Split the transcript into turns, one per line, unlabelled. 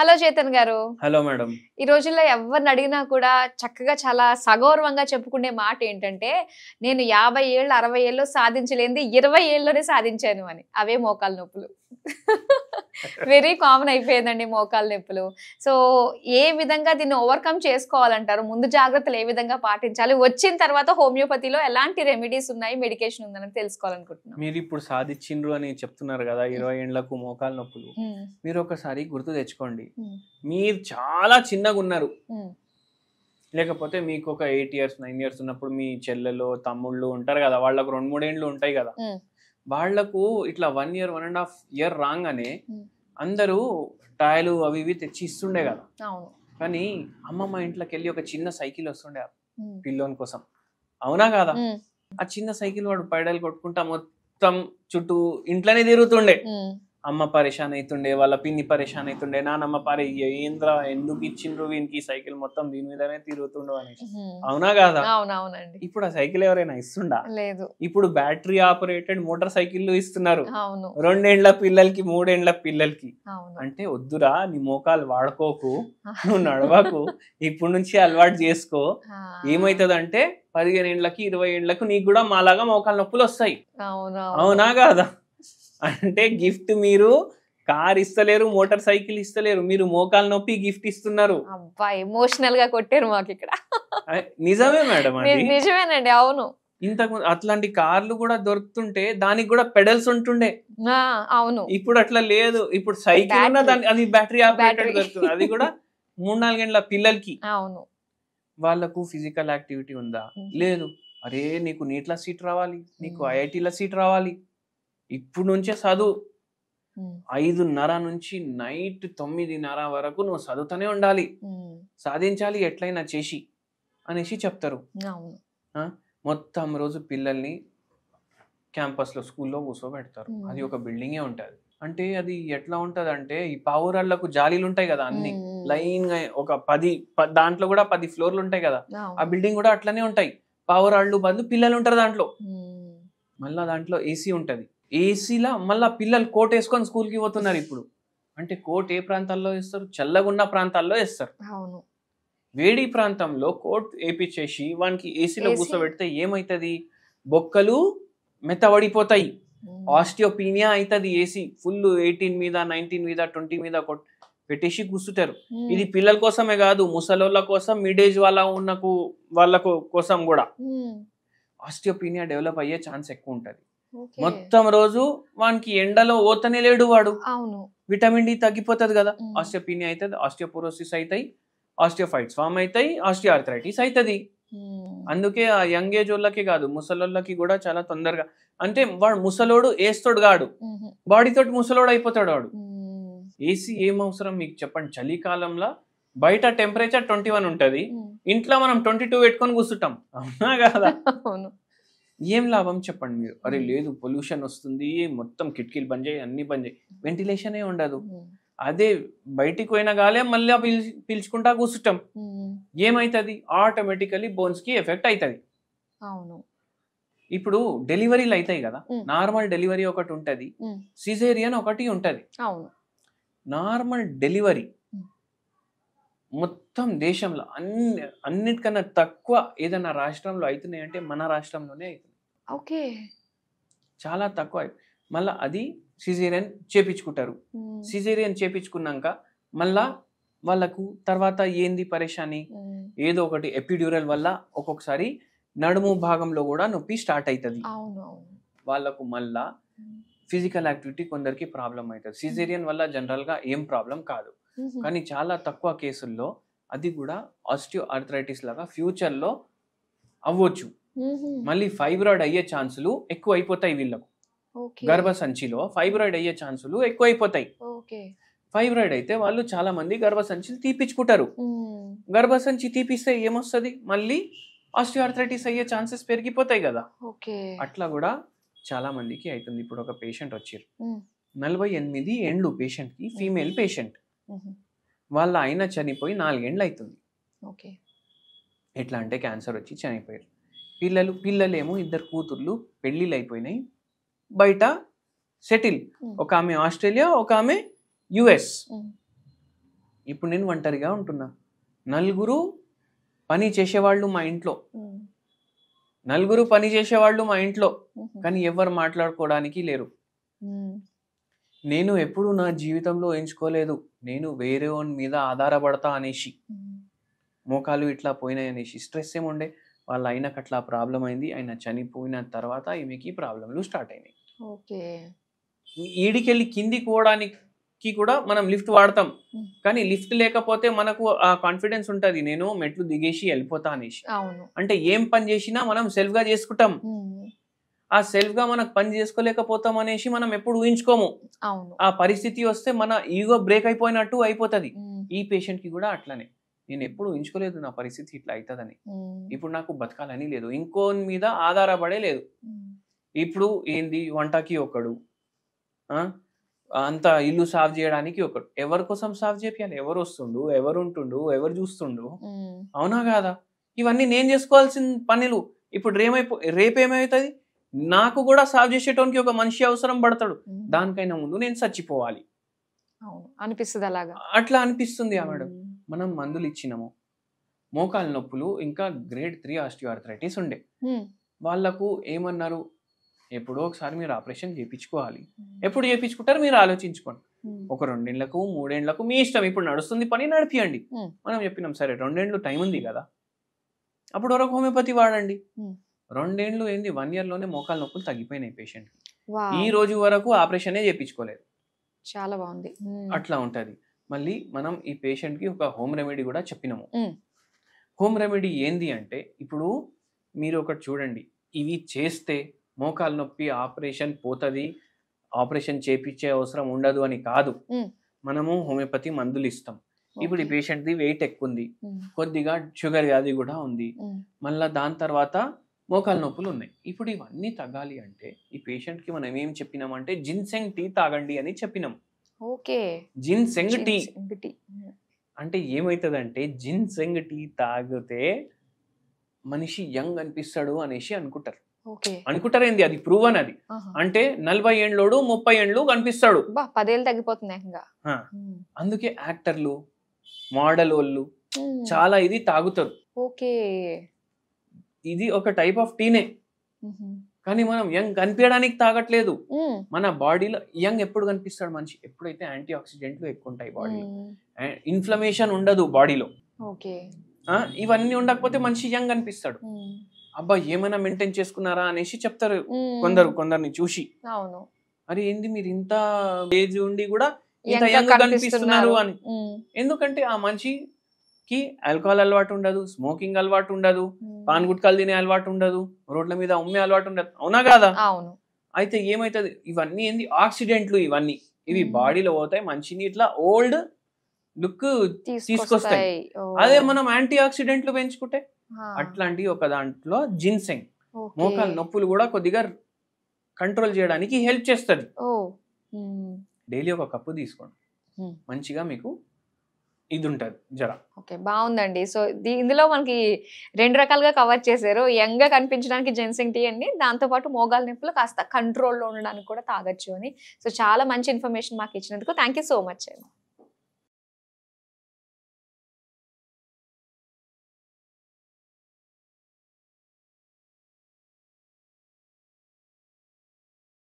Hello Chetan గారు.
Hello madam.
ఈ రోజుల్లో ఎవరిని అడిగినా కూడా చక్కగా చాలా సగౌరవంగా చెప్పుకునే మాట ఏంటంటే, నేను 50 ఏళ్ళు 60 ఏళ్ళు సాధించలేనిది 20 ఏళ్ళలోనే సాధించాను అని. అవే మోకాలు నొప్పులు. వెరీ కామన్ అయిపోయిందండి మోకాలు నొప్పులు. సో ఏ విధంగా దీన్ని ఓవర్కమ్ చేసుకోవాలంటారు? ముందు జాగ్రత్తలు ఏ విధంగా పాటించాలి? వచ్చిన తర్వాత హోమియోపతిలో ఎలాంటి రెమెడీస్ ఉన్నాయి, మెడికేషన్ ఉందని తెలుసుకోవాలనుకుంటున్నాను.
మీరు ఇప్పుడు సాధించిండ్రు అని చెప్తున్నారు కదా, 20 ఏళ్లకు మోకాలు నొప్పులు. మీరు ఒకసారి గుర్తు తెచ్చుకోండి, మీరు చాలా చిన్నగా ఉన్నారు, లేకపోతే మీకు ఒక 8 years 9 years ఉన్నప్పుడు మీ చెల్లెలు తమ్ముళ్ళు ఉంటారు కదా, వాళ్ళకు 2-3 ఏండ్లు ఉంటాయి కదా, వాళ్లకు ఇట్లా 1 year 1.5 year రాగానే అందరూ టాయ్లు అవి ఇవి తెచ్చి ఇస్తుండే కదా. కానీ అమ్మమ్మ ఇంట్లోకి వెళ్ళి ఒక చిన్న సైకిల్ వస్తుండే పిల్లోని కోసం, అవునా కాదా? ఆ చిన్న సైకిల్ వాడు పైడలు కొట్టుకుంటా మొత్తం చుట్టూ ఇంట్లోనే తిరుగుతుండే. అమ్మ పరేషాన్ అవుతుండే, వాళ్ళ పిన్ని పరేషాన్ అవుతుండే, నానమ్మ పారే ఏంద్ర ఎందుకు ఇచ్చిండ్రు వీనికి సైకిల్, మొత్తం దీని మీదనే తిరుగుతుండు అని, అవునా కాదా?
అవునవునండి.
ఇప్పుడు ఆ సైకిల్ ఎవరైనా ఇస్తుండా?
లేదు.
ఇప్పుడు బ్యాటరీ ఆపరేటెడ్ మోటార్ సైకిళ్ళు ఇస్తున్నారు 2 ఏండ్ల పిల్లలకి 3 ఏండ్ల పిల్లలకి. అంటే వద్దురా, నీ మోకాలు వాడుకోకు, నువ్వు నడవకు, ఇప్పుడు నుంచి అలవాటు చేసుకో. ఏమైతుందంటే 15 ఏండ్లకి 20 ఏండ్లకు నీకు కూడా మాలాగా మోకాలు నొప్పులు వస్తాయి, అవునా కాదా? అంటే గిఫ్ట్ మీరు కార్ ఇస్తలేరు, మోటార్ సైకిల్ ఇస్తలేరు, మీరు మోకాలు నొప్పి గిఫ్ట్ ఇస్తున్నారు.
అబ్బా, ఎమోషనల్ గా కొట్టారు మాకు ఇక్కడ.
నిజమే మేడం,
నిజమేనండి. అవును,
ఇంతకు అట్లాంటి కార్లు కూడా దొరుకుతుంటే దానికి కూడా పెడల్స్ ఉంటుండే.
అవును,
ఇప్పుడు అట్లా లేదు. ఇప్పుడు సైకిల్ ఉన్న దాని అది బ్యాటరీ ఆపరేటెడ్ దొరుకుతుంది, అది కూడా 3-4 ఏండ్ల పిల్లలకి.
అవును,
వాళ్ళకు ఫిజికల్ యాక్టివిటీ ఉందా? లేదు. అరే నీకు నీట్ల సీట్ రావాలి, నీకు ఐఐటీల సీట్ రావాలి, ఇప్పుడు నుంచే చదువు, 5:30 నుంచి నైట్ 9:30 వరకు నువ్వు చదువుతూనే ఉండాలి, సాధించాలి ఎట్లయినా చేసి అనేసి చెప్తారు. మొత్తం రోజు పిల్లల్ని క్యాంపస్లో స్కూల్లో కూర్చోబెడతారు. అది ఒక బిల్డింగే ఉంటుంది. అంటే అది ఎట్లా ఉంటుంది అంటే, ఈ పావురాళ్లకు జాలీలు ఉంటాయి కదా, అన్ని లైన్ గా ఒక 10 దాంట్లో కూడా 10 ఫ్లోర్లు ఉంటాయి కదా, ఆ బిల్డింగ్ కూడా అట్లనే ఉంటాయి. పావురాళ్ళు బదులు పిల్లలు ఉంటారు దాంట్లో. మళ్ళా దాంట్లో ఏసీ ఉంటది, ఏసీలా మళ్ళా పిల్లలు కోట్ వేసుకొని స్కూల్కి పోతున్నారు ఇప్పుడు. అంటే కోట్ ఏ ప్రాంతాల్లో వేస్తారు? చల్లగున్న ప్రాంతాల్లో వేస్తారు. వేడి ప్రాంతంలో కోట్ వేపించేసి వానికి ఏసీలో కూర్చోబెడితే ఏమైతుంది? బొక్కలు మెత్తబడిపోతాయి, ఆస్టియోపీనియా అవుతుంది. ఏసీ ఫుల్ 18 మీద 19 మీద 20 మీద పెట్టేసి కూర్చుంటారు. ఇది పిల్లల కోసమే కాదు, ముసలోళ్ళ కోసం, మిడ్ ఏజ్ వాళ్ళకు కోసం కూడా ఆస్టియోపీనియా డెవలప్ అయ్యే ఛాన్స్ ఎక్కువ ఉంటుంది. మొత్తం రోజు వానికి ఎండలో ఓతనే లేడు వాడు, విటమిన్ డి తగ్గిపోతుంది కదా, ఆస్టియోపీనియా అవుతుంది, ఆస్టియోపోరోసిస్ అవుతాయి, ఆస్టియోఫైట్స్ ఫామ్ అవుతాయి, ఆస్టియోఆర్థరైటిస్ అవుతుంది. అందుకే ఆ యంగ్ ఏజ్ వాళ్ళకి కాదు, ముసలోళ్ళకి కూడా చాలా తొందరగా. అంటే వాడు ముసలోడు ఏస్తోడు కాడు, బాడీతోటి ముసలోడు అయిపోతాడు వాడు. ఏసీ ఏం అవసరం మీకు చెప్పండి? చలికాలంలో బయట టెంపరేచర్ 21 ఉంటుంది, ఇంట్లో మనం 22 పెట్టుకొని కూర్చుంటాం, అవునా కదా? ఏం లాభం చెప్పండి మీరు? అరే లేదు పొల్యూషన్ వస్తుంది, మొత్తం కిటికీలు బంద్ చేయి, అన్ని బంద్ చేయి, వెంటిలేషనే ఉండదు. అదే బయటికి పోయిన గాలే మళ్ళీ పీల్చుకుంటా కూర్చుంటాం, ఏమైతుంది? ఆటోమేటికలీ బోన్స్ కి ఎఫెక్ట్ అవుతుంది. ఇప్పుడు డెలివరీలు అవుతాయి కదా, నార్మల్ డెలివరీ ఒకటి ఉంటది, సిజేరియన్ ఒకటి ఉంటది. నార్మల్ డెలివరీ మొత్తం దేశంలో అన్నిటికన్నా తక్కువ ఏదైనా రాష్ట్రంలో అవుతున్నాయి అంటే మన రాష్ట్రంలోనే అవుతుంది. చాలా తక్కువ. మళ్ళా అది సిజేరియన్ చేపించుకుంటారు. సిజేరియన్ చేపించుకున్నాక మళ్ళా వాళ్ళకు తర్వాత ఏంది పరేషాని, ఏదో ఒకటి ఎపిడ్యూరల్ వల్ల ఒక్కొక్కసారి నడుము భాగంలో కూడా నొప్పి స్టార్ట్ అవుతుంది వాళ్ళకు. మళ్ళా ఫిజికల్ యాక్టివిటీ కొందరికి ప్రాబ్లం అవుతుంది. సిజేరియన్ వల్ల జనరల్ గా ఏం ప్రాబ్లం కాదు, కానీ చాలా తక్కువ కేసుల్లో అది కూడా ఆస్టియో ఆర్థరైటిస్ లాగా ఫ్యూచర్ లో అవ్వచ్చు. మళ్ళీ ఫైబ్రాయిడ్ అయ్యే ఛాన్సులు ఎక్కువ అయిపోతాయి వీళ్ళకు. గర్భసంచిలో ఫైబ్రాయిడ్ అయ్యే ఛాన్సులు ఎక్కువ అయిపోతాయి. ఫైబ్రాయిడ్ అయితే వాళ్ళు చాలా మంది గర్భసంచిలు తీపించుకుంటారు. గర్భసంచి తీపిస్తే ఏమొస్తుంది? మళ్ళీ ఆస్టియో ఆర్థరైటిస్ అయ్యే ఛాన్సెస్ పెరిగిపోతాయి కదా. అట్లా కూడా చాలా మందికి అవుతుంది. ఇప్పుడు ఒక పేషెంట్ వచ్చారు, 48 ఏండ్లు పేషెంట్ కి, ఫీమేల్ పేషెంట్. వాళ్ళ ఆయన చనిపోయి 4 ఏండ్లు అవుతుంది. ఎట్లా అంటే క్యాన్సర్ వచ్చి చనిపోయారు. పిల్లలేమో 2 కూతుర్లు పెళ్లిళ్ళు అయిపోయినాయి, బయట సెటిల్. ఒక ఆమె ఆస్ట్రేలియా, ఒక ఆమె యుఎస్. ఇప్పుడు నేను ఒంటరిగా ఉంటున్నా, నలుగురు పని చేసేవాళ్ళు మా ఇంట్లో, నలుగురు పని చేసేవాళ్ళు మా ఇంట్లో, కానీ ఎవరు మాట్లాడుకోవడానికి లేరు. నేను ఎప్పుడు నా జీవితంలో ఎంచుకోలేదు నేను వేరే వాని మీద ఆధారపడతా అనేసి, మోకాలు ఇట్లా పోయినాయి అనేసి. స్ట్రెస్ ఏముండే, వాళ్ళ ఆయనకు అట్లా ప్రాబ్లం అయింది, ఆయన చనిపోయిన తర్వాత ఈమెకి ప్రాబ్లంలు స్టార్ట్ అయినాయి.
ఓకే,
ఈడికెళ్ళి కిందికి పోవడానికి కూడా మనం లిఫ్ట్ వాడతాం, కానీ లిఫ్ట్ లేకపోతే మనకు ఆ కాన్ఫిడెన్స్ ఉంటుంది, నేను మెట్లు దిగేసి వెళ్ళిపోతా అనేసి. అంటే ఏం పని చేసినా మనం సెల్ఫ్ గా చేసుకుంటాం, ఆ సెల్ఫ్ గా మనకు పని చేసుకోలేకపోతాం అనేసి మనం ఎప్పుడు ఊహించుకోము. ఆ పరిస్థితి వస్తే మన ఈగో బ్రేక్ అయిపోయినట్టు అయిపోతుంది. ఈ పేషెంట్ కి కూడా అట్లనే, నేను ఎప్పుడు ఊహించుకోలేదు నా పరిస్థితి ఇట్లా అవుతుందని, ఇప్పుడు నాకు బతకాలని లేదు, ఇంకోని మీద ఆధారపడే లేదు. ఇప్పుడు ఏంది, వంటకి ఒకడు, అంత ఇల్లు సాఫ్ చేయడానికి ఒకడు, ఎవరి కోసం సాఫ్ చేయాలి, ఎవరు వస్తుండు, ఎవరు ఉంటుండు, ఎవరు చూస్తుండు, అవునా కాదా? ఇవన్నీ నేను చేసుకోవాల్సిన పనులు. ఇప్పుడు రేపేమవుతుంది, నాకు కూడా సాఫ్ చేసేటోనికి ఒక మనిషి అవసరం పడతాడు, దానికైనా ముందు నేను చచ్చిపోవాలి
అనిపిస్తుంది. అలాగా
అట్లా అనిపిస్తుంది. మేడం మనం మందులు ఇచ్చినాము, మోకాలు నొప్పులు ఇంకా గ్రేడ్ 3 ఆస్టియోఆర్థరైటిస్ ఉండే వాళ్ళకు ఏమన్నారు, ఎప్పుడో ఒకసారి మీరు ఆపరేషన్ చేయించుకోవాలి. ఎప్పుడు చేయించుకుంటారు మీరు ఆలోచించుకోండి, ఒక 2 ఏళ్లకు 3 ఏళ్లకు మీ ఇష్టం, ఇప్పుడు నడుస్తుంది పని నడిపియండి. మనం చెప్పినాం సరే 2 ఏళ్ళు టైం ఉంది కదా, అప్పుడు వరకు హోమియోపతి వాడండి. 2 ఏళ్ళు ఏంది, 1 year లోనే మోకాలు నొప్పులు తగ్గిపోయినాయి పేషెంట్. ఈ రోజు వరకు ఆపరేషనే చేయించుకోలేదు.
చాలా బాగుంది.
అట్లా ఉంటది. మళ్ళీ మనం ఈ పేషెంట్ కి ఒక హోమ్ రెమెడీ కూడా చెప్పినాము. హోమ్ రెమెడీ ఏంది అంటే, ఇప్పుడు మీరు ఒకటి చూడండి, ఇవి చేస్తే మోకాలు నొప్పి ఆపరేషన్ పోతుంది, ఆపరేషన్ చేపించే అవసరం ఉండదు అని కాదు. మనము హోమియోపతి మందులు ఇస్తాం. ఇప్పుడు ఈ పేషెంట్ ది వెయిట్ ఎక్కువ ఉంది, కొద్దిగా షుగర్ వ్యాధి కూడా ఉంది, మళ్ళీ దాని తర్వాత మోకాలు నొప్పులు ఉన్నాయి. ఇప్పుడు ఇవన్నీ తగ్గాలి అంటే ఈ పేషెంట్ కి మనం ఏం చెప్పినామంటే జిన్సెంగ్ టీ తాగండి అని చెప్పినాం.
ఓకే,
జిన్సెంగ్ టీ అంటే ఏమైతుందంటే, జిన్సెంగ్ టీ తాగితే మనిషి యంగ్ అనిపిస్తాడు అనేసి అనుకుంటారు. అనుకుంటారేంది, అది ప్రూవన్. అది అంటే 40 ఏండ్లోడు 30 ఏండ్లు కనిపిస్తాడు,
10 ఏళ్ళు తగ్గిపోతుంది.
అందుకే యాక్టర్లు, మోడల్ వాళ్ళు చాలా ఇది తాగుతారు.
ఓకే,
ఇది ఒక టైప్ ఆఫ్ టీనే, కానీ మనం యంగ్ కనిపించడానికి తాగట్లేదు. మన బాడీలో యంగ్ ఎప్పుడు కనిపిస్తాడు మనిషి, ఎప్పుడైతే యాంటీ ఆక్సిడెంట్లు ఎక్కువ ఉంటాయి బాడీలో, ఇన్ఫ్లమేషన్ ఉండదు బాడీలో, ఇవన్నీ ఉండకపోతే మనిషి యంగ్ కనిపిస్తాడు. అబ్బా ఏమైనా మెయింటైన్ చేసుకున్నారా అనేసి చెప్తారు కొందరిని చూసి. అరే ఏంది మీరు ఇంత ఏజ్ ఉండి కూడా ఇంత యంగ్ కనిపిస్తున్నారు అని. ఎందుకంటే ఆ మనిషికి ఆల్కహాల్ అలవాటు ఉండదు, స్మోకింగ్ అలవాటు ఉండదు, పాన్ గుట్కాలు తినే అలవాటు ఉండదు, రోడ్ల మీద ఉమ్మే అలవాటు ఉండదు, అవునా కాదా? అయితే ఏమైతుంది, ఇవన్నీ ఏంది ఆక్సిడెంట్లు, ఇవన్నీ ఇవి బాడీలో పోతాయి, మనిషిని ఇట్లా ఓల్డ్ లుక్ తీసుకొస్తాయి. అదే మనం యాంటీ ఆక్సిడెంట్లు పెంచుకుంటే అట్లాంటి ఒక దాంట్లో జిన్సెంగ్ మోకాలు నొప్పులు కూడా కొద్దిగా కంట్రోల్ చేయడానికి హెల్ప్ చేస్తుంది. డైలీ ఒక కప్పు తీసుకోండి, మంచిగా మీకు ఇది ఉంటుంది జర.
ఓకే, బాగుందండి. సో ఇందులో మనకి 2 రకాలుగా కవర్ చేశారు. యంగ్ గా కనిపించడానికి జిన్సెంగ్ టీ అండి, దాంతోపాటు మోకాలు నొప్పులు కాస్త కంట్రోల్లో ఉండడానికి కూడా తాగొచ్చు అని. సో చాలా మంచి ఇన్ఫర్మేషన్ మాకు ఇచ్చినందుకు థ్యాంక్ యూ సో మచ్.